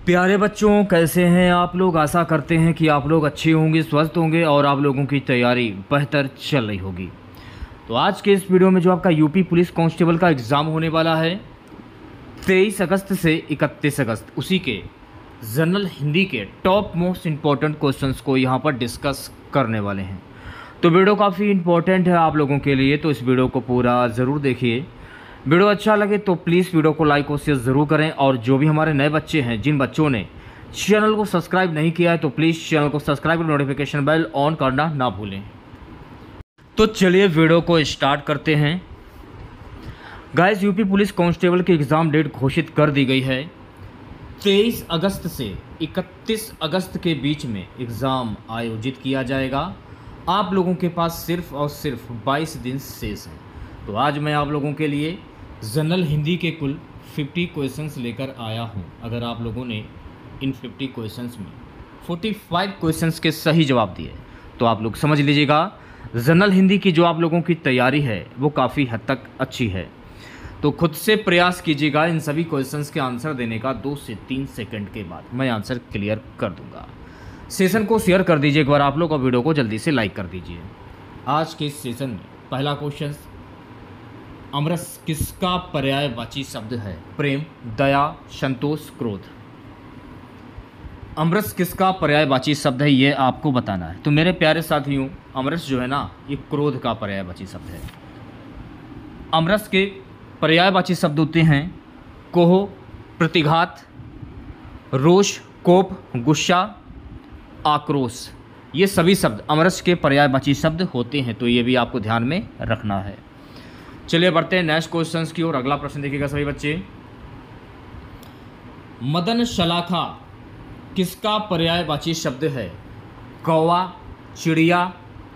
प्यारे बच्चों, कैसे हैं आप लोग। आशा करते हैं कि आप लोग अच्छे होंगे, स्वस्थ होंगे और आप लोगों की तैयारी बेहतर चल रही होगी। तो आज के इस वीडियो में जो आपका यूपी पुलिस कांस्टेबल का एग्ज़ाम होने वाला है 23 अगस्त से 31 अगस्त, उसी के जनरल हिंदी के टॉप मोस्ट इम्पॉर्टेंट क्वेश्चंस को यहाँ पर डिस्कस करने वाले हैं। तो वीडियो काफ़ी इम्पोर्टेंट है आप लोगों के लिए, तो इस वीडियो को पूरा ज़रूर देखिए। वीडियो अच्छा लगे तो प्लीज़ वीडियो को लाइक और शेयर ज़रूर करें। और जो भी हमारे नए बच्चे हैं, जिन बच्चों ने चैनल को सब्सक्राइब नहीं किया है, तो प्लीज़ चैनल को सब्सक्राइब और नोटिफिकेशन बेल ऑन करना ना भूलें। तो चलिए वीडियो को स्टार्ट करते हैं। गाइस, यूपी पुलिस कांस्टेबल की एग्ज़ाम डेट घोषित कर दी गई है। 23 अगस्त से 31 अगस्त के बीच में एग्ज़ाम आयोजित किया जाएगा। आप लोगों के पास सिर्फ और सिर्फ 22 दिन शेष हैं। तो आज मैं आप लोगों के लिए जनरल हिंदी के कुल 50 क्वेश्चंस लेकर आया हूं। अगर आप लोगों ने इन 50 क्वेश्चंस में 45 क्वेश्चंस के सही जवाब दिए तो आप लोग समझ लीजिएगा जनरल हिंदी की जो आप लोगों की तैयारी है वो काफ़ी हद तक अच्छी है। तो खुद से प्रयास कीजिएगा इन सभी क्वेश्चंस के आंसर देने का। 2 से 3 सेकंड के बाद मैं आंसर क्लियर कर दूंगा। सेशन को शेयर कर दीजिए एक बार आप लोग और वीडियो को जल्दी से लाइक कर दीजिए। आज के इस सेशन में पहला क्वेश्चन, अमरस किसका पर्यायवाची शब्द है? प्रेम, दया, संतोष, क्रोध। अमरस किसका पर्यायवाची शब्द है, ये आपको बताना है। तो मेरे प्यारे साथियों, अमरस जो है ना, ये क्रोध का पर्यायवाची शब्द है। अमरस के पर्यायवाची शब्द होते हैं कोह, प्रतिघात, रोष, कोप, गुस्सा, आक्रोश। ये सभी शब्द अमरस के पर्यायवाची शब्द होते हैं, तो ये भी आपको ध्यान में रखना है। चलिए बढ़ते हैं नेक्स्ट क्वेश्चंस की ओर। अगला प्रश्न देखिएगा सभी बच्चे। मदन शलाखा किसका पर्यायवाची शब्द है? कौवा, चिड़िया,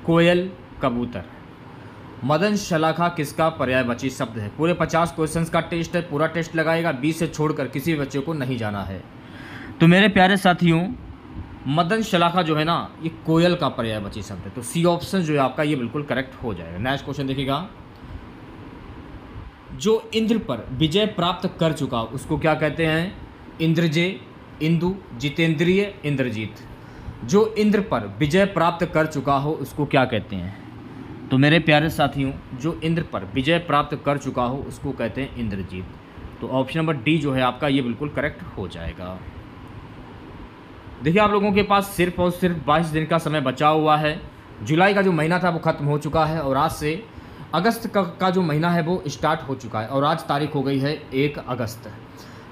कोयल, कबूतर। मदन शलाखा किसका पर्यायवाची शब्द है? पूरे 50 क्वेश्चंस का टेस्ट है, पूरा टेस्ट लगाएगा, 20 से छोड़कर किसी भी बच्चे को नहीं जाना है। तो मेरे प्यारे साथियों, मदन शलाखा जो है ना, ये कोयल का पर्यायवाची शब्द है। तो सी ऑप्शन जो है आपका ये बिल्कुल करेक्ट हो जाएगा। नेक्स्ट क्वेश्चन देखिएगा। जो इंद्र पर विजय प्राप्त कर चुका उसको क्या कहते हैं? इंद्रजय, इंदु, जितेंद्रिय, इंद्रजीत। जो इंद्र पर विजय प्राप्त कर चुका हो उसको क्या कहते हैं? तो मेरे प्यारे साथियों, जो इंद्र पर विजय प्राप्त कर चुका हो उसको कहते हैं इंद्रजीत। तो ऑप्शन नंबर डी जो है आपका ये बिल्कुल करेक्ट हो जाएगा। देखिए, आप लोगों के पास सिर्फ और सिर्फ 22 दिन का समय बचा हुआ है। जुलाई का जो महीना था वो ख़त्म हो चुका है और आज से अगस्त का जो महीना है वो स्टार्ट हो चुका है और आज तारीख हो गई है 1 अगस्त।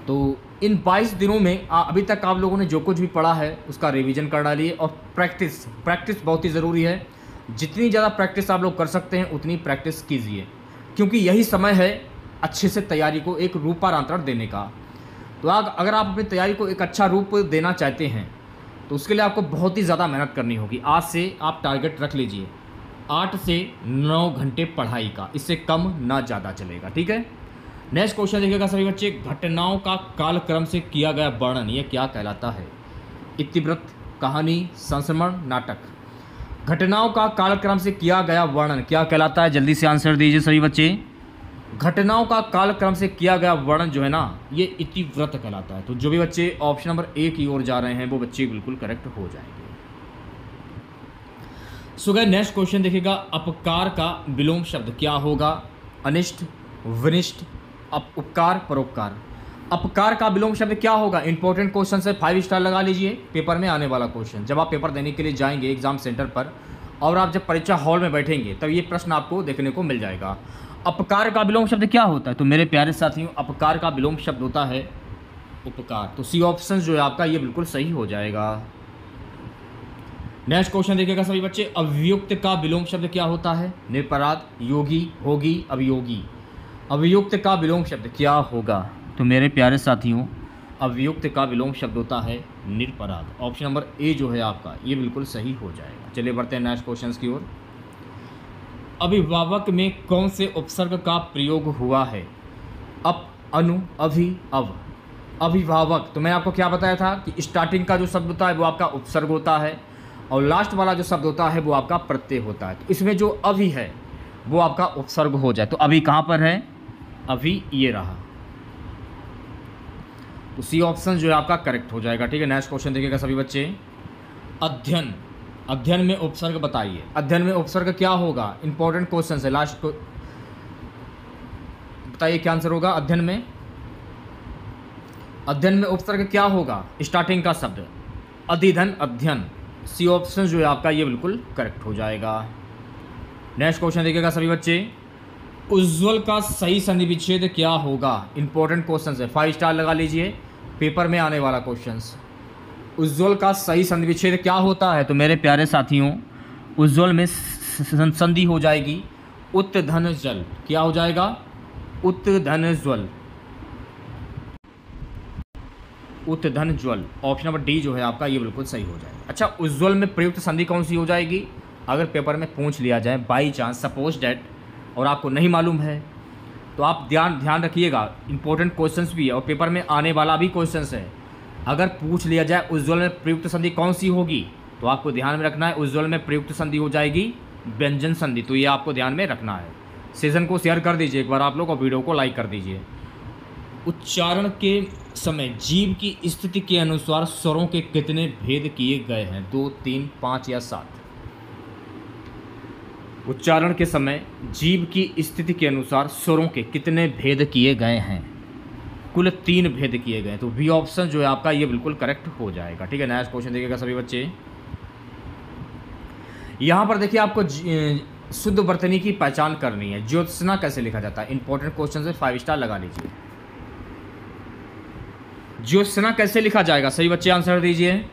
तो इन 22 दिनों में अभी तक आप लोगों ने जो कुछ भी पढ़ा है उसका रिवीजन कर डालिए और प्रैक्टिस बहुत ही ज़रूरी है। जितनी ज़्यादा प्रैक्टिस आप लोग कर सकते हैं उतनी प्रैक्टिस कीजिए, क्योंकि यही समय है अच्छे से तैयारी को एक रूपांतरण देने का। तो अगर आप अपनी तैयारी को एक अच्छा रूप देना चाहते हैं तो उसके लिए आपको बहुत ही ज़्यादा मेहनत करनी होगी। आज से आप टारगेट रख लीजिए 8 से 9 घंटे पढ़ाई का, इससे कम ना ज़्यादा चलेगा, ठीक है। नेक्स्ट क्वेश्चन देखिएगा सभी बच्चे। घटनाओं का कालक्रम से किया गया वर्णन ये क्या कहलाता है? इतिवृत्त, कहानी, संस्मरण, नाटक। घटनाओं का कालक्रम से किया गया वर्णन क्या कहलाता है? जल्दी से आंसर दीजिए सभी बच्चे। घटनाओं का कालक्रम से किया गया वर्णन जो है ना, ये इतिवृत्त कहलाता है। तो जो भी बच्चे ऑप्शन नंबर ए की ओर जा रहे हैं वो बच्चे बिल्कुल करेक्ट हो जाएंगे। सो गाइस, नेक्स्ट क्वेश्चन देखिएगा। अपकार का विलोम शब्द क्या होगा? अनिष्ट, विनिष्ट, उपकार, परोपकार। अपकार का विलोम शब्द क्या होगा? इंपॉर्टेंट क्वेश्चन है, 5 स्टार लगा लीजिए। पेपर में आने वाला क्वेश्चन, जब आप पेपर देने के लिए जाएंगे एग्जाम सेंटर पर और आप जब परीक्षा हॉल में बैठेंगे तब ये प्रश्न आपको देखने को मिल जाएगा। अपकार का विलोम शब्द क्या होता है? तो मेरे प्यारे साथियों, अपकार का विलोम शब्द होता है उपकार। तो सी ऑप्शन जो है आपका ये बिल्कुल सही हो जाएगा। नेक्स्ट क्वेश्चन देखिएगा सभी बच्चे। अभियुक्त का विलोम शब्द क्या होता है? निरपराध, योगी, भोगी, अभियोगी। अभियुक्त का विलोम शब्द क्या होगा? तो मेरे प्यारे साथियों, अभियुक्त का विलोम शब्द होता है निरपराध। ऑप्शन नंबर ए जो है आपका ये बिल्कुल सही हो जाएगा। चलिए बढ़ते हैं नेक्स्ट क्वेश्चन की ओर। अभिभावक में कौन से उपसर्ग का प्रयोग हुआ है? अप, अनु, अभि, अव। अभिभावक, तो मैं आपको क्या बताया था कि स्टार्टिंग का जो शब्द होता है वो आपका उपसर्ग होता है और लास्ट वाला जो शब्द होता है वो आपका प्रत्यय होता है। तो इसमें जो अभी है वो आपका उपसर्ग हो जाए। तो अभी कहाँ पर है? अभी ये रहा। तो सी ऑप्शन जो है आपका करेक्ट हो जाएगा। ठीक है, नेक्स्ट क्वेश्चन देखिएगा सभी बच्चे। अध्ययन, अध्ययन में उपसर्ग बताइए। अध्ययन में उपसर्ग क्या होगा? इंपॉर्टेंट क्वेश्चन है, लास्ट को बताइए क्या आंसर होगा। अध्ययन में, अध्ययन में उपसर्ग क्या होगा? स्टार्टिंग का शब्द अधिधन, अध्ययन। सी ऑप्शन जो है आपका ये बिल्कुल करेक्ट हो जाएगा। नेक्स्ट क्वेश्चन देखिएगा सभी बच्चे। उज्ज्वल का सही संधि विच्छेद क्या होगा? इंपॉर्टेंट क्वेश्चन है, 5 स्टार लगा लीजिए, पेपर में आने वाला क्वेश्चन। उज्ज्वल का सही संधि विच्छेद क्या होता है? तो मेरे प्यारे साथियों, उज्ज्वल में संधि हो जाएगी उत्धन जल। क्या हो जाएगा? उत्धन ज्वल, उत्धन ज्वल। ऑप्शन नंबर डी जो है आपका ये बिल्कुल सही हो जाएगा। अच्छा, उज्ज्वल में प्रयुक्त संधि कौन सी हो जाएगी? अगर पेपर में पूछ लिया जाए बाई चांस, सपोज डैट, और आपको नहीं मालूम है तो आप ध्यान रखिएगा, इंपॉर्टेंट क्वेश्चंस भी है और पेपर में आने वाला भी क्वेश्चंस है। अगर पूछ लिया जाए उज्ज्वल में प्रयुक्त संधि कौन सी होगी, तो आपको ध्यान में रखना है उज्ज्वल में प्रयुक्त संधि हो जाएगी व्यंजन संधि। तो ये आपको ध्यान में रखना है। सेशन को शेयर कर दीजिए एक बार आप लोग और वीडियो को लाइक कर दीजिए। उच्चारण के समय जीभ की स्थिति के अनुसार स्वरों के कितने भेद किए गए हैं? 2, 3, 5 या 7? उच्चारण के समय जीभ की स्थिति के अनुसार स्वरों के कितने भेद किए गए हैं? कुल 3 भेद किए गए। तो बी ऑप्शन जो है आपका ये बिल्कुल करेक्ट हो जाएगा। ठीक है, नेक्स्ट क्वेश्चन देखिएगा सभी बच्चे। यहाँ पर देखिए आपको शुद्ध वर्तनी की पहचान करनी है। ज्योत्सना कैसे लिखा जाता है? इंपॉर्टेंट क्वेश्चन है, 5 स्टार लगा लीजिए। ज्योत्सना कैसे लिखा जाएगा? सही बच्चे आंसर दीजिए।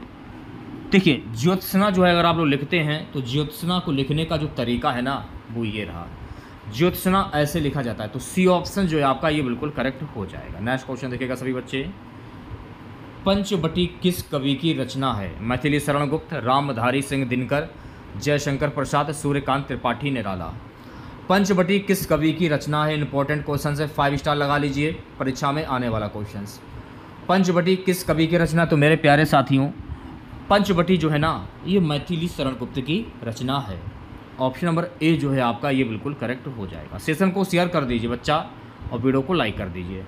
देखिए, ज्योत्सना जो है अगर आप लोग लिखते हैं तो ज्योत्सना को लिखने का जो तरीका है ना, वो ये रहा। ज्योत्सना ऐसे लिखा जाता है। तो सी ऑप्शन जो है आपका ये बिल्कुल करेक्ट हो जाएगा। नेक्स्ट क्वेश्चन देखिएगा सभी बच्चे। पंचवटी किस कवि की रचना है? मैथिली शरण गुप्त, रामधारी सिंह दिनकर, जयशंकर प्रसाद, सूर्यकांत त्रिपाठी निराला। पंचवटी किस कवि की रचना है? इंपॉर्टेंट क्वेश्चन है, 5 स्टार लगा लीजिए, परीक्षा में आने वाला क्वेश्चन। पंचवटी किस कवि की रचना? तो मेरे प्यारे साथियों, पंचवटी जो है ना, ये मैथिली शरण गुप्त की रचना है। ऑप्शन नंबर ए जो है आपका ये बिल्कुल करेक्ट हो जाएगा। सेशन को शेयर कर दीजिए बच्चा और वीडियो को लाइक कर दीजिए।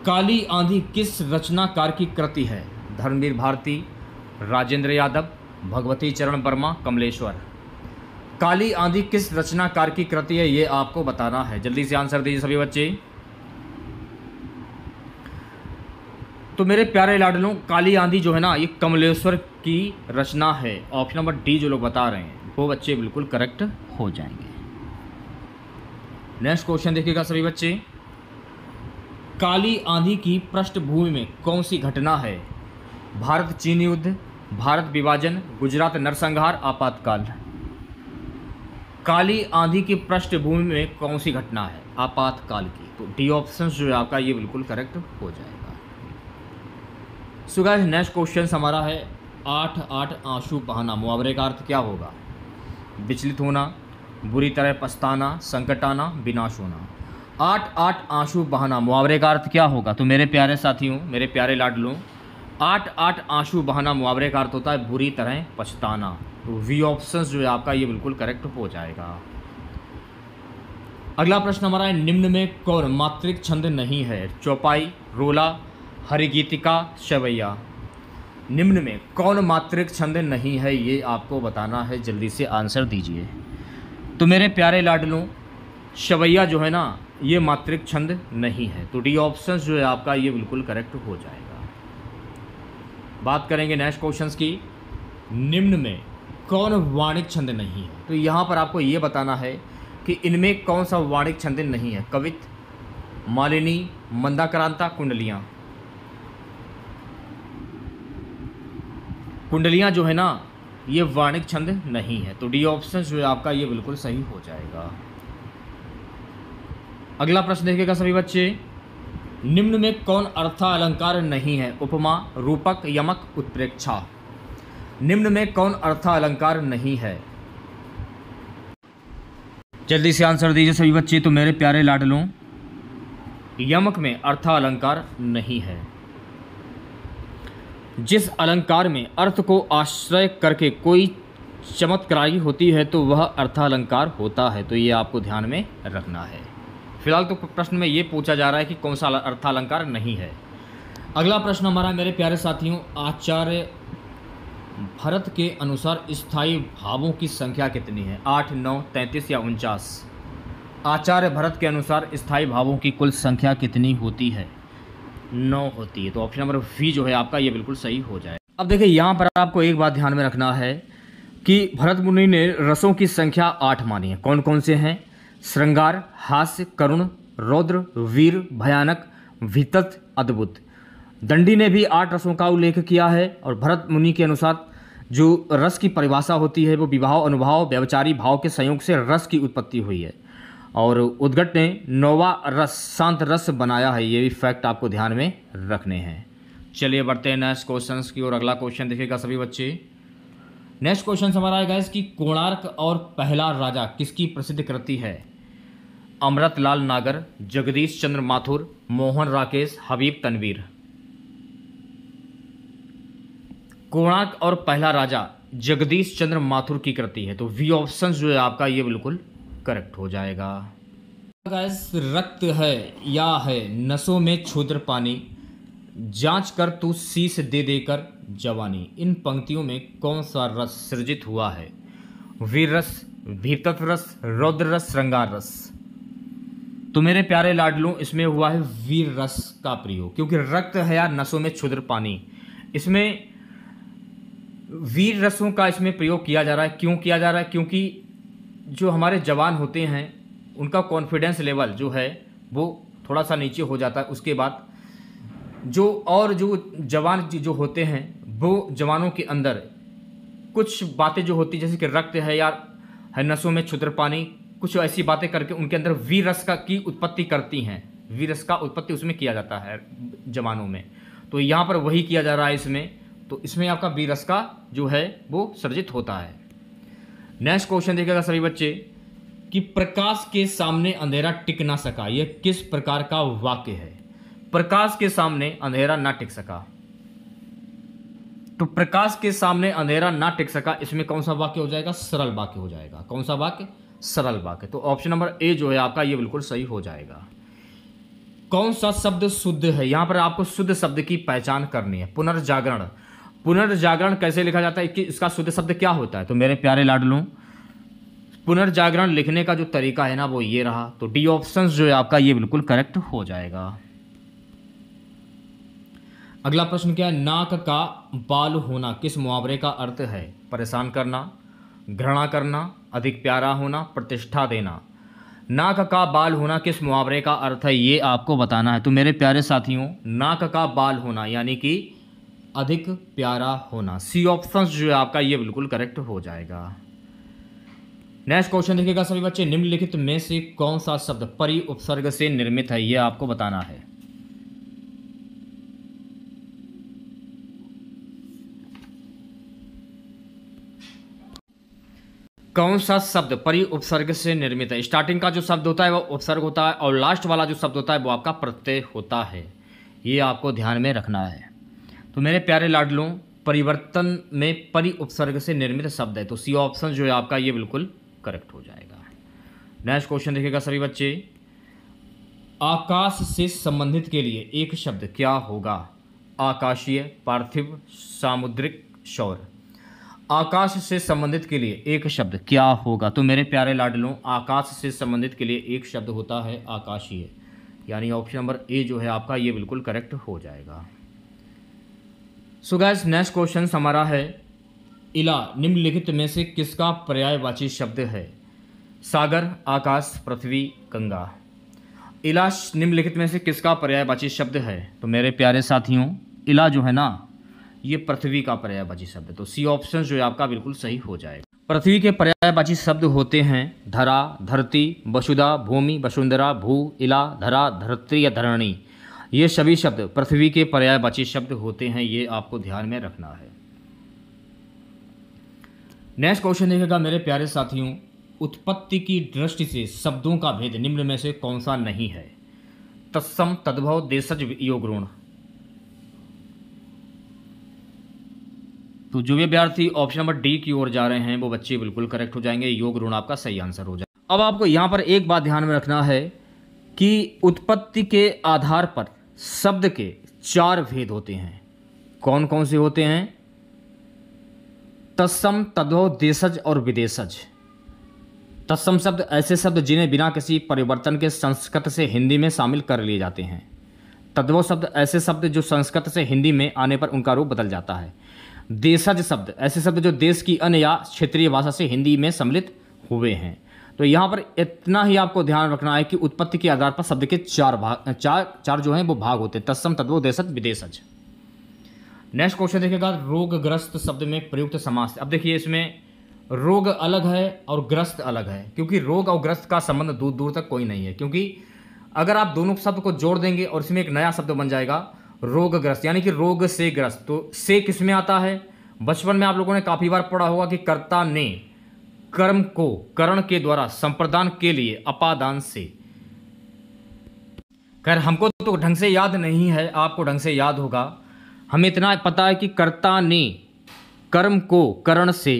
काली आंधी किस रचनाकार की कृति है? धर्मवीर भारती, राजेंद्र यादव, भगवती चरण वर्मा, कमलेश्वर। काली आंधी किस रचनाकार की कृति है, ये आपको बताना है। जल्दी से आंसर दीजिए सभी बच्चे। तो मेरे प्यारे लाडलों, काली आंधी जो है ना, ये कमलेश्वर की रचना है। ऑप्शन नंबर डी जो लोग बता रहे हैं वो बच्चे बिल्कुल करेक्ट हो जाएंगे। नेक्स्ट क्वेश्चन देखिएगा सभी बच्चे। काली आंधी की पृष्ठभूमि में कौन सी घटना है? भारत चीन युद्ध, भारत विभाजन, गुजरात नरसंहार, आपातकाल। काली आंधी की पृष्ठभूमि में कौन सी घटना है? आपातकाल की। तो डी ऑप्शन जो है आपका ये बिल्कुल करेक्ट हो जाएगा। सो गाइस, नेक्स्ट क्वेश्चन हमारा है 8 आंसू बहाना। मुहावरे का अर्थ क्या होगा? विचलित होना, बुरी तरह पछताना, संकट आना, विनाश होना। 8 आंसू बहाना मुहावरे का अर्थ क्या होगा? तो मेरे प्यारे साथियों, मेरे प्यारे लाडलों, 8 आंसू बहाना मुहावरे का अर्थ होता है बुरी तरह पछताना। तो वी ऑप्शन जो है आपका ये बिल्कुल करेक्ट हो जाएगा। अगला प्रश्न हमारा है, निम्न में कौन मात्रिक छंद नहीं है? चौपाई, रोला, हरिगीतिका, शवैया। निम्न में कौन मात्रिक छंद नहीं है, ये आपको बताना है। जल्दी से आंसर दीजिए। तो मेरे प्यारे लाडलों, शवैया जो है ना, ये मात्रिक छंद नहीं है। तो डी ऑप्शन जो है आपका ये बिल्कुल करेक्ट हो जाएगा। बात करेंगे नेक्स्ट क्वेश्चंस की। निम्न में कौन वाणिक छंद नहीं है? तो यहाँ पर आपको ये बताना है कि इनमें कौन सा वाणिक छंद नहीं है। कवित, मालिनी, मंदाक्रांता, कुंडलियाँ। कुंडलियाँ जो है ना, ये वाणिक छंद नहीं है। तो डी ऑप्शन जो है आपका ये बिल्कुल सही हो जाएगा। अगला प्रश्न देखिएगा सभी बच्चे। निम्न में कौन अर्थालंकार नहीं है? उपमा, रूपक, यमक, उत्प्रेक्षा। निम्न में कौन अर्थालंकार नहीं है? जल्दी से आंसर दीजिए सभी बच्चे। तो मेरे प्यारे लाडलों, यमक में अर्थालंकार नहीं है। जिस अलंकार में अर्थ को आश्रय करके कोई चमत्कारी होती है तो वह अर्थालंकार होता है। तो ये आपको ध्यान में रखना है। फिलहाल तो प्रश्न में ये पूछा जा रहा है कि कौन सा अर्थालंकार नहीं है। अगला प्रश्न हमारा मेरे प्यारे साथियों, आचार्य भरत के अनुसार स्थायी भावों की संख्या कितनी है? 8, 9, 33 या 49? आचार्य भरत के अनुसार स्थायी भावों की कुल संख्या कितनी होती है? 9 होती है। तो ऑप्शन नंबर वी जो है आपका ये बिल्कुल सही हो जाए। अब देखिए यहाँ पर आपको एक बात ध्यान में रखना है कि भरत मुनि ने रसों की संख्या 8 मानी है। कौन कौन से हैं? श्रृंगार, हास्य, करुण, रौद्र, वीर, भयानक, वितत, अद्भुत। दंडी ने भी 8 रसों का उल्लेख किया है। और भरत मुनि के अनुसार जो रस की परिभाषा होती है वो विभाव, अनुभाव, व्यभिचारी भाव के संयोग से रस की उत्पत्ति हुई है। और उद्गट ने 9वां रस शांत रस बनाया है। ये भी फैक्ट आपको ध्यान में रखने हैं। चलिए बढ़ते हैं नेक्स्ट क्वेश्चन की ओर। अगला क्वेश्चन देखिएगा सभी बच्चे। नेक्स्ट क्वेश्चन हमारा है गाइस कि कोणार्क और पहला राजा किसकी प्रसिद्ध कृति है? अमृतलाल नागर, जगदीश चंद्र माथुर, मोहन राकेश, हबीब तनवीर। कोणार्क और पहला राजा जगदीश चंद्र माथुर की कृति है। तो वी ऑप्शन जो है आपका ये बिल्कुल करेक्ट हो जाएगा। गाइस, रक्त है या है नसों में क्षुद्र पानी, जांच कर तू शीश दे देकर जवानी। इन पंक्तियों में कौन सा रस सृजित हुआ है? वीर रस, भीतत रस, रौद्र रस, श्रृंगार रस। तो मेरे प्यारे लाडलों, इसमें हुआ है वीर रस का प्रयोग, क्योंकि रक्त है या नसों में क्षुद्र पानी, इसमें वीर रसों का इसमें प्रयोग किया जा रहा है। क्यों किया जा रहा है? क्योंकि जो हमारे जवान होते हैं उनका कॉन्फिडेंस लेवल जो है वो थोड़ा सा नीचे हो जाता है। उसके बाद जो जवान जो होते हैं वो जवानों के अंदर कुछ बातें जो होती जैसे कि रक्त है या है नसों में क्षुद्र पानी, कुछ ऐसी बातें करके उनके अंदर वीर रस का की उत्पत्ति करती हैं। वीर रस का उत्पत्ति उसमें किया जाता है जवानों में। तो यहाँ पर वही किया जा रहा है इसमें। तो इसमें आपका वीर रस का जो है वो सर्जित होता है। नेक्स्ट क्वेश्चन देखिएगा सभी बच्चे कि प्रकाश के सामने अंधेरा टिक ना सका, यह किस प्रकार का वाक्य है? प्रकाश के सामने अंधेरा ना टिक सका। तो प्रकाश के सामने अंधेरा ना टिक सका, इसमें कौन सा वाक्य हो जाएगा? सरल वाक्य हो जाएगा। कौन सा वाक्य? सरल वाक्य। तो ऑप्शन नंबर ए जो है आपका ये बिल्कुल सही हो जाएगा। कौन सा शब्द शुद्ध है? यहां पर आपको शुद्ध शब्द की पहचान करनी है। पुनर्जागरण। पुनर्जागरण कैसे लिखा जाता है कि इसका शुद्ध शब्द क्या होता है? तो मेरे प्यारे लाडलों, पुनर्जागरण लिखने का जो तरीका है ना वो ये रहा। तो डी ऑप्शन जो है आपका ये बिल्कुल करेक्ट हो जाएगा। अगला प्रश्न क्या है? नाक का बाल होना किस मुहावरे का अर्थ है? परेशान करना, घृणा करना, अधिक प्यारा होना, प्रतिष्ठा देना। नाक का बाल होना किस मुहावरे का अर्थ है ये आपको बताना है। तो मेरे प्यारे साथियों, नाक का बाल होना यानी कि अधिक प्यारा होना। सी ऑप्शन जो है आपका ये बिल्कुल करेक्ट हो जाएगा। नेक्स्ट क्वेश्चन देखिएगा सभी बच्चे। निम्नलिखित में से कौन सा शब्द परि उपसर्ग से निर्मित है ये आपको बताना है। कौन सा शब्द परि उपसर्ग से निर्मित है? स्टार्टिंग का जो शब्द होता है वो उपसर्ग होता है और लास्ट वाला जो शब्द होता है वो आपका प्रत्यय होता है। ये आपको ध्यान में रखना है। तो मेरे प्यारे लाडलों, परिवर्तन में परि उपसर्ग से निर्मित शब्द है। तो सी ऑप्शन जो है आपका ये बिल्कुल करेक्ट हो जाएगा। नेक्स्ट क्वेश्चन देखिएगा सभी बच्चे। आकाश से संबंधित के लिए एक शब्द क्या होगा? आकाशीय, पार्थिव, सामुद्रिक, सौर। आकाश से संबंधित के लिए एक शब्द क्या होगा? तो मेरे प्यारे लाडलों, आकाश से संबंधित के लिए एक शब्द होता है आकाशीय, यानी ऑप्शन नंबर ए जो है आपका ये बिल्कुल करेक्ट हो जाएगा। सो गाइस, नेक्स्ट क्वेश्चन हमारा है इला निम्नलिखित में से किसका पर्यायवाची शब्द है? सागर, आकाश, पृथ्वी, गंगा। इला निम्नलिखित में से किसका पर्यायवाची शब्द है? तो मेरे प्यारे साथियों, इला जो है ना ये पृथ्वी का पर्यायवाची शब्द है। तो सी ऑप्शन जो है आपका बिल्कुल सही हो जाएगा। पृथ्वी के पर्यायवाची शब्द होते हैं धरा, धरती, वसुधा, भूमि, वसुंधरा, भू, इला, धरा, धरती या धरणी। ये सभी शब्द पृथ्वी के पर्यायवाची शब्द होते हैं। ये आपको ध्यान में रखना है। नेक्स्ट क्वेश्चन देखिएगा मेरे प्यारे साथियों। उत्पत्ति की दृष्टि से शब्दों का भेद निम्न में से कौन सा नहीं है? तत्सम, तद्भव, देशज, योग ऋण। तो जो भी अभ्यर्थी ऑप्शन नंबर डी की ओर जा रहे हैं वो बच्चे बिल्कुल करेक्ट हो जाएंगे। योग ऋण आपका सही आंसर हो जाएगा। अब आपको यहाँ पर एक बात ध्यान में रखना है कि उत्पत्ति के आधार पर शब्द के 4 भेद होते हैं। कौन कौन से होते हैं? तत्सम, तद्भव, देशज और विदेशज। तत्सम शब्द ऐसे शब्द जिन्हें बिना किसी परिवर्तन के संस्कृत से हिंदी में शामिल कर लिए जाते हैं। तद्भव शब्द ऐसे शब्द जो संस्कृत से हिंदी में आने पर उनका रूप बदल जाता है। देशज शब्द ऐसे शब्द जो देश की अन्य या क्षेत्रीय भाषा से हिंदी में सम्मिलित हुए हैं। तो यहाँ पर इतना ही आपको ध्यान रखना है कि उत्पत्ति के आधार पर शब्द के 4 भाग, चार जो हैं वो भाग होते हैं। तत्सम, तद्भव, देशज, विदेशज। नेक्स्ट क्वेश्चन देखिएगा, रोगग्रस्त शब्द में प्रयुक्त समास। अब देखिए इसमें रोग अलग है और ग्रस्त अलग है, क्योंकि रोग और ग्रस्त का संबंध दूर दूर तक कोई नहीं है। क्योंकि अगर आप दोनों शब्द को जोड़ देंगे और इसमें एक नया शब्द बन जाएगा रोगग्रस्त, यानी कि रोग से ग्रस्त। तो से किस में आता है? बचपन में आप लोगों ने काफी बार पढ़ा होगा कि कर्ता ने कर्म को करण के द्वारा संप्रदान के लिए अपादान से। खैर हमको तो ढंग से याद नहीं है, आपको ढंग से याद होगा। हमें इतना पता है कि कर्ता ने कर्म को करण से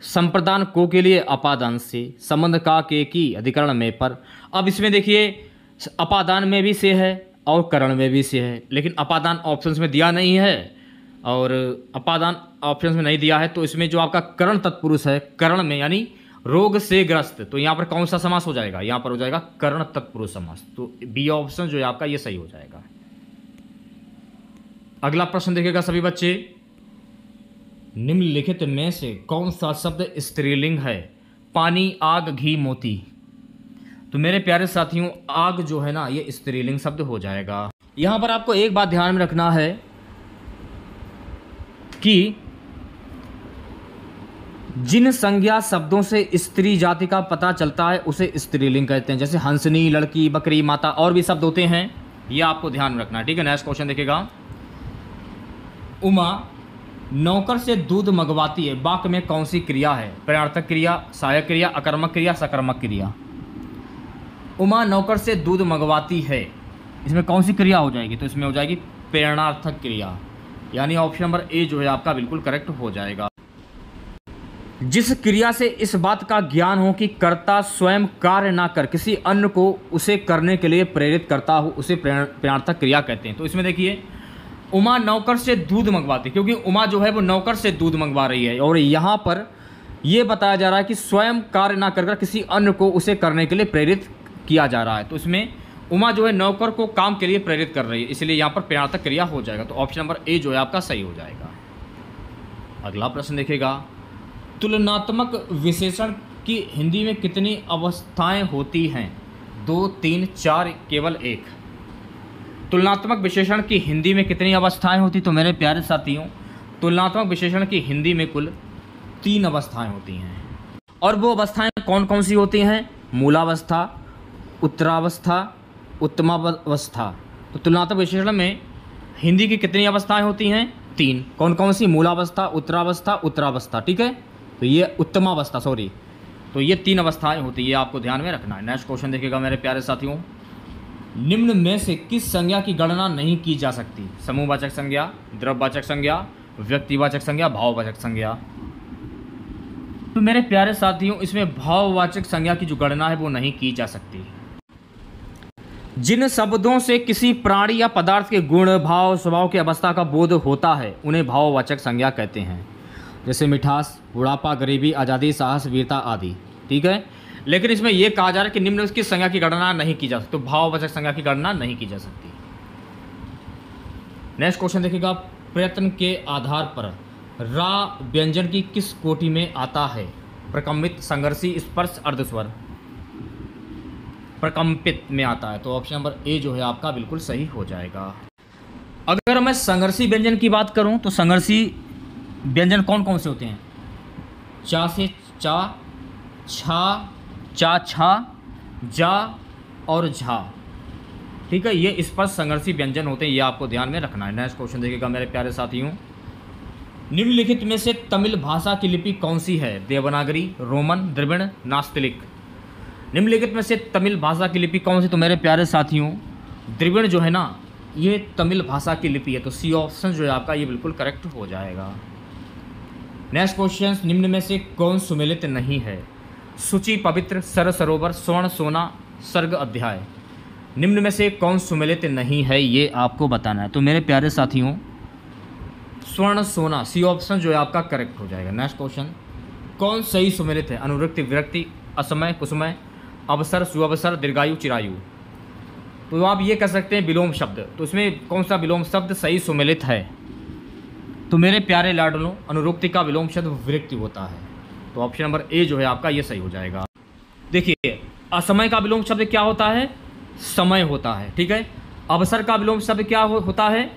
संप्रदान को के लिए अपादान से संबंध का के की अधिकरण में पर। अब इसमें देखिए अपादान में भी से है और करण में भी से है, लेकिन अपादान ऑप्शंस में दिया नहीं है और अपादान ऑप्शंस में नहीं दिया है। तो इसमें जो आपका करण तत्पुरुष है करण में, यानी रोग से ग्रस्त, तो यहाँ पर कौन सा समास हो जाएगा? यहाँ पर हो जाएगा करण तत्पुरुष समास। तो बी ऑप्शन जो है आपका ये सही हो जाएगा। अगला प्रश्न देखिएगा सभी बच्चे, निम्नलिखित में से कौन सा शब्द स्त्रीलिंग है? पानी, आग, घी, मोती। तो मेरे प्यारे साथियों आग जो है ना ये स्त्रीलिंग शब्द हो जाएगा। यहां पर आपको एक बात ध्यान में रखना है कि जिन संज्ञा शब्दों से स्त्री जाति का पता चलता है उसे स्त्रीलिंग कहते हैं। जैसे हंसनी, लड़की, बकरी, माता और भी शब्द होते हैं, ये आपको ध्यान में रखना है। ठीक है, नेक्स्ट क्वेश्चन देखिएगा, उमा नौकर से दूध मंगवाती है, वाक्य में कौन सी क्रिया है? प्रणार्थक क्रिया, सहायक क्रिया, अकर्मक क्रिया, सकर्मक क्रिया। उमा नौकर से दूध मंगवाती है, इसमें कौन सी क्रिया हो जाएगी? तो इसमें हो जाएगी प्रेरणार्थक क्रिया, यानी ऑप्शन नंबर ए जो है आपका बिल्कुल करेक्ट हो जाएगा। जिस क्रिया से इस बात का ज्ञान हो कि कर्ता स्वयं कार्य ना कर किसी अन्य को उसे करने के लिए प्रेरित करता हो उसे प्रेरणार्थक क्रिया कहते हैं। तो इसमें देखिए उमा नौकर से दूध मंगवाती, क्योंकि उमा जो है वो नौकर से दूध मंगवा रही है और यहाँ पर यह बताया जा रहा है कि स्वयं कार्य ना कर किसी अन्य को उसे करने के लिए प्रेरित किया जा रहा है। तो इसमें उमा जो है नौकर को काम के लिए प्रेरित कर रही है, इसलिए यहाँ पर प्रेरणार्थक क्रिया हो जाएगा। तो ऑप्शन नंबर ए जो है आपका सही हो जाएगा। अगला प्रश्न देखिएगा, तुलनात्मक विशेषण की हिंदी में कितनी अवस्थाएं होती हैं? 2, 3, 4, केवल 1। तुलनात्मक विशेषण की हिंदी में कितनी अवस्थाएं होती? तो मेरे प्यारे साथियों तुलनात्मक विशेषण की हिंदी में कुल 3 अवस्थाएं होती हैं। और वो अवस्थाएं कौन कौन सी होती हैं? मूलावस्था, उत्तरावस्था, उत्तमावस्था। तो तुलनात्मक विशेषण में हिंदी की कितनी अवस्थाएं होती हैं? 3। कौन कौन सी? मूलावस्था, उत्तरावस्था, उत्तरावस्था। ठीक है, तो ये उत्तमावस्था, सॉरी, तो ये 3 अवस्थाएं होती है, ये आपको ध्यान में रखना है। नेक्स्ट क्वेश्चन देखिएगा मेरे प्यारे साथियों, निम्न में से किस संज्ञा की गणना नहीं की जा सकती? समूहवाचक संज्ञा, द्रव्यवाचक संज्ञा, व्यक्तिवाचक संज्ञा, भाववाचक संज्ञा। तो मेरे प्यारे साथियों इसमें भाववाचक संज्ञा की जो गणना है वो नहीं की जा सकती। जिन शब्दों से किसी प्राणी या पदार्थ के गुण, भाव, स्वभाव की अवस्था का बोध होता है उन्हें भाववाचक संज्ञा कहते हैं। जैसे मिठास, बुढ़ापा, गरीबी, आज़ादी, साहस, वीरता आदि। ठीक है, लेकिन इसमें यह कहा जा रहा है कि निम्न की संज्ञा की गणना नहीं की जा सकती, तो भाववाचक संज्ञा की गणना नहीं की जा सकती। नेक्स्ट क्वेश्चन देखिएगा, प्रयत्न के आधार पर रा व्यंजन की किस कोटि में आता है? प्रकम्पित, संघर्षी, स्पर्श, अर्धस्वर। प्रकम्पित में आता है, तो ऑप्शन नंबर ए जो है आपका बिल्कुल सही हो जाएगा। अगर मैं संघर्षी व्यंजन की बात करूं तो संघर्षी व्यंजन कौन कौन से होते हैं? चा से चा, छा, चा, छा, जा और झा। ठीक है, ये स्पर्श संघर्षी व्यंजन होते हैं, ये आपको ध्यान में रखना है। नेक्स्ट क्वेश्चन देखिएगा मेरे प्यारे साथियों, निम्नलिखित में से तमिल भाषा की लिपि कौन सी है? देवनागरी, रोमन, द्रविड़, नास्तिलिक। निम्नलिखित में से तमिल भाषा की लिपि कौन सी? तो मेरे प्यारे साथियों द्रविड़ जो है ना ये तमिल भाषा की लिपि है, तो सी ऑप्शन जो है आपका ये बिल्कुल करेक्ट हो जाएगा। नेक्स्ट क्वेश्चन, निम्न में से कौन सुमेलित नहीं है? सूची, पवित्र, सर, सरोवर, स्वर्ण, सोना, सर्ग, अध्याय। निम्न में से कौन सुमेलित नहीं है, ये आपको बताना है। तो मेरे प्यारे साथियों, स्वर्ण सोना सी ऑप्शन जो है आपका करेक्ट हो जाएगा। नेक्स्ट क्वेश्चन, कौन सही सुमेलित है? अनुवृत्ति, विरक्ति, असमय, कुसमय, अवसर, सुअवसर, दीर्घायु, चिरायु। तो आप ये कह सकते हैं विलोम शब्द। तो इसमें कौन सा विलोम शब्द सही सुमेलित है? तो मेरे प्यारे लाडलों, अनुरुक्ति का विलोम शब्द विरक्ति होता है। तो ऑप्शन नंबर ए जो है आपका ये सही हो जाएगा। देखिए, असमय का विलोम शब्द क्या होता है? समय होता है, ठीक है। अवसर का विलोम शब्द क्या होता है?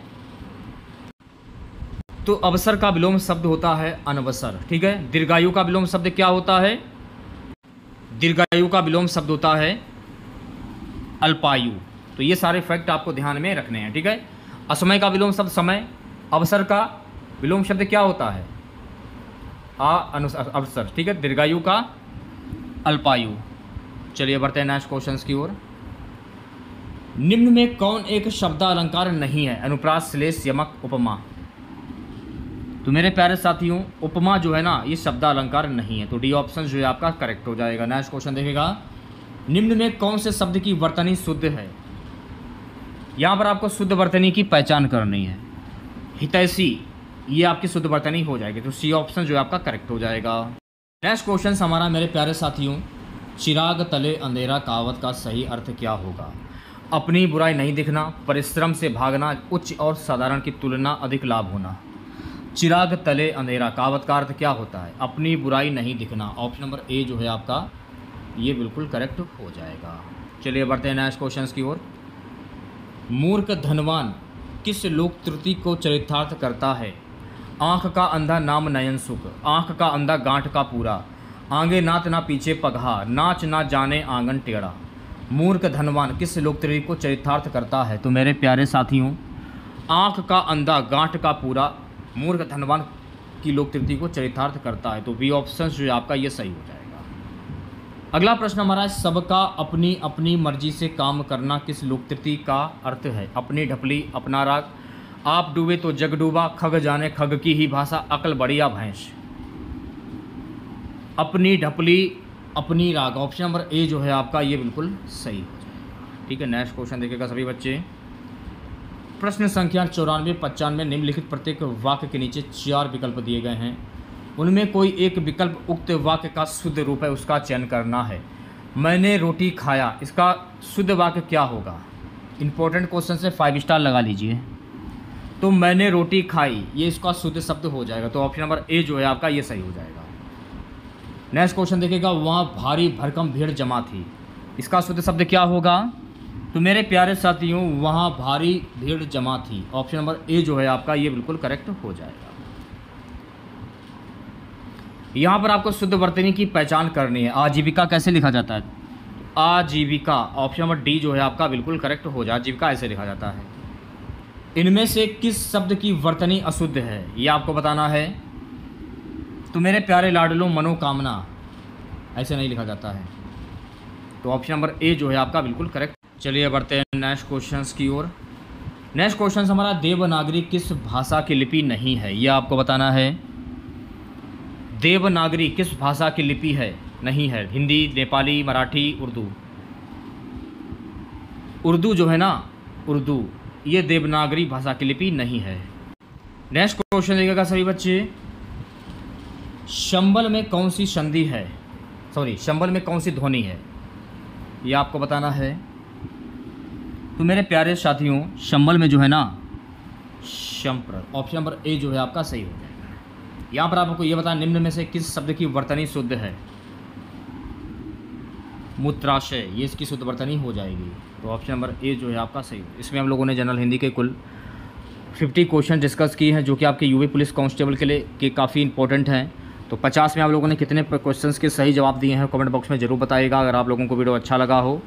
तो अवसर का विलोम शब्द होता है अनवसर, ठीक है। दीर्घायु का विलोम शब्द क्या होता है? दीर्घायु का विलोम शब्द होता है अल्पायु। तो ये सारे फैक्ट आपको ध्यान में रखने हैं, ठीक है। असमय का विलोम शब्द समय, अवसर का विलोम शब्द क्या होता है? अवसर, ठीक है। दीर्घायु का अल्पायु। चलिए बढ़ते हैं नेक्स्ट क्वेश्चन की ओर। निम्न में कौन एक शब्दालंकार नहीं है? अनुप्रास, श्लेष, यमक, उपमा। तो मेरे प्यारे साथियों, उपमा जो है ना, ये शब्दालंकार नहीं है। तो डी ऑप्शन जो है आपका करेक्ट हो जाएगा। नेक्स्ट क्वेश्चन देखिएगा, निम्न में कौन से शब्द की वर्तनी शुद्ध है? यहाँ पर आपको शुद्ध वर्तनी की पहचान करनी है। हितैषी, ये आपकी शुद्ध वर्तनी हो जाएगी। तो सी ऑप्शन जो है आपका करेक्ट हो जाएगा। नेक्स्ट क्वेश्चन हमारा मेरे प्यारे साथियों, चिराग तले अंधेरा कहावत का सही अर्थ क्या होगा? अपनी बुराई नहीं दिखना, परिश्रम से भागना, उच्च और साधारण की तुलना अधिक लाभ होना। चिराग तले अंधेरा कहावत का अर्थ क्या होता है? अपनी बुराई नहीं दिखना। ऑप्शन नंबर ए जो है आपका ये बिल्कुल करेक्ट हो जाएगा। चलिए बढ़ते हैं नेक्स्ट क्वेश्चन की ओर। मूर्ख धनवान किस लोक त्रुटि को चरितार्थ करता है? आँख का अंधा नाम नयन सुख, आँख का अंधा गांठ का पूरा, आगे नात ना पीछे पगहा, नाच ना जाने आंगन टेढ़ा। मूर्ख धनवान किस लोक त्रुटि को चरितार्थ करता है? तो मेरे प्यारे साथियों, आँख का अंधा गांठ का पूरा मूर्ख धनवान की लोक त्रुटि को चरितार्थ करता है। तो बी ऑप्शन जो है आपका ये सही हो जाएगा। अगला प्रश्न हमारा है, सबका अपनी अपनी मर्जी से काम करना किस लोक त्रुटि का अर्थ है? अपनी ढपली, अपना राग, आप डूबे तो जग डूबा, खग जाने खग की ही भाषा, अकल बढ़िया भैंस। अपनी ढपली, अपनी राग, ऑप्शन नंबर ए जो है आपका ये बिल्कुल सही हो जाएगा, ठीक है। नेक्स्ट क्वेश्चन देखिएगा सभी बच्चे। प्रश्न संख्या 94-95 निम्नलिखित प्रत्येक वाक्य के नीचे 4 विकल्प दिए गए हैं। उनमें कोई एक विकल्प उक्त वाक्य का शुद्ध रूप है, उसका चयन करना है। मैंने रोटी खाया, इसका शुद्ध वाक्य क्या होगा? इंपॉर्टेंट क्वेश्चन से 5 स्टार लगा लीजिए। तो मैंने रोटी खाई, ये इसका शुद्ध शब्द हो जाएगा। तो ऑप्शन नंबर ए जो है आपका ये सही हो जाएगा। नेक्स्ट क्वेश्चन देखिएगा, वहाँ भारी भरकम भीड़ जमा थी, इसका शुद्ध शब्द क्या होगा? तो मेरे प्यारे साथियों, वहाँ भारी भीड़ जमा थी, ऑप्शन नंबर ए जो है आपका ये बिल्कुल करेक्ट हो जाएगा। यहाँ पर आपको शुद्ध वर्तनी की पहचान करनी है। आजीविका कैसे लिखा जाता है? आजीविका, ऑप्शन नंबर डी जो है आपका बिल्कुल करेक्ट हो जाए। आजीविका ऐसे लिखा जाता है। इनमें से किस शब्द की वर्तनी अशुद्ध है, ये आपको बताना है। तो मेरे प्यारे लाडलों, मनोकामना ऐसे नहीं लिखा जाता है। तो ऑप्शन नंबर ए जो है आपका बिल्कुल करेक्ट। चलिए बढ़ते हैं नेक्स्ट क्वेश्चंस की ओर। नेक्स्ट क्वेश्चन हमारा, देवनागरी किस भाषा की लिपि नहीं है, यह आपको बताना है। देवनागरी किस भाषा की लिपि है, नहीं है? हिंदी, नेपाली, मराठी, उर्दू। उर्दू जो है ना, उर्दू ये देवनागरी भाषा की लिपि नहीं है। नेक्स्ट क्वेश्चन देखिएगा सभी बच्चे। शंबल में कौन सी संधि है, शंबल में कौन सी ध्वनि है, ये आपको बताना है। तो मेरे प्यारे साथियों, शंबल में जो है ना शंप्र, ऑप्शन नंबर ए जो है आपका सही हो जाएगा। यहाँ पर आपको ये बताना, निम्न में से किस शब्द की वर्तनी शुद्ध है? मूत्राशय, ये इसकी शुद्ध वर्तनी हो जाएगी। तो ऑप्शन नंबर ए जो है आपका सही। इसमें हम लोगों ने जनरल हिंदी के कुल 50 क्वेश्चन डिस्कस किए हैं, जो कि आपके यूपी पुलिस कांस्टेबल के लिए के काफ़ी इंपॉर्टेंट हैं। तो 50 में आप लोगों ने कितने क्वेश्चंस के सही जवाब दिए हैं, कमेंट बॉक्स में ज़रूर बताइएगा। अगर आप लोगों को वीडियो अच्छा लगा हो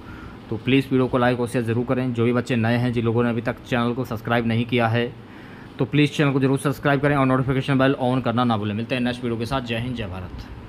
तो प्लीज़ वीडियो को लाइक और शेयर ज़रूर करें। जो भी बच्चे नए हैं, जिन लोगों ने अभी तक चैनल को सब्सक्राइब नहीं किया है, तो प्लीज़ चैनल को जरूर सब्सक्राइब करें और नोटिफिकेशन बेल ऑन करना ना भूलें। मिलते हैं नेक्स्ट वीडियो के साथ। जय हिंद, जय भारत।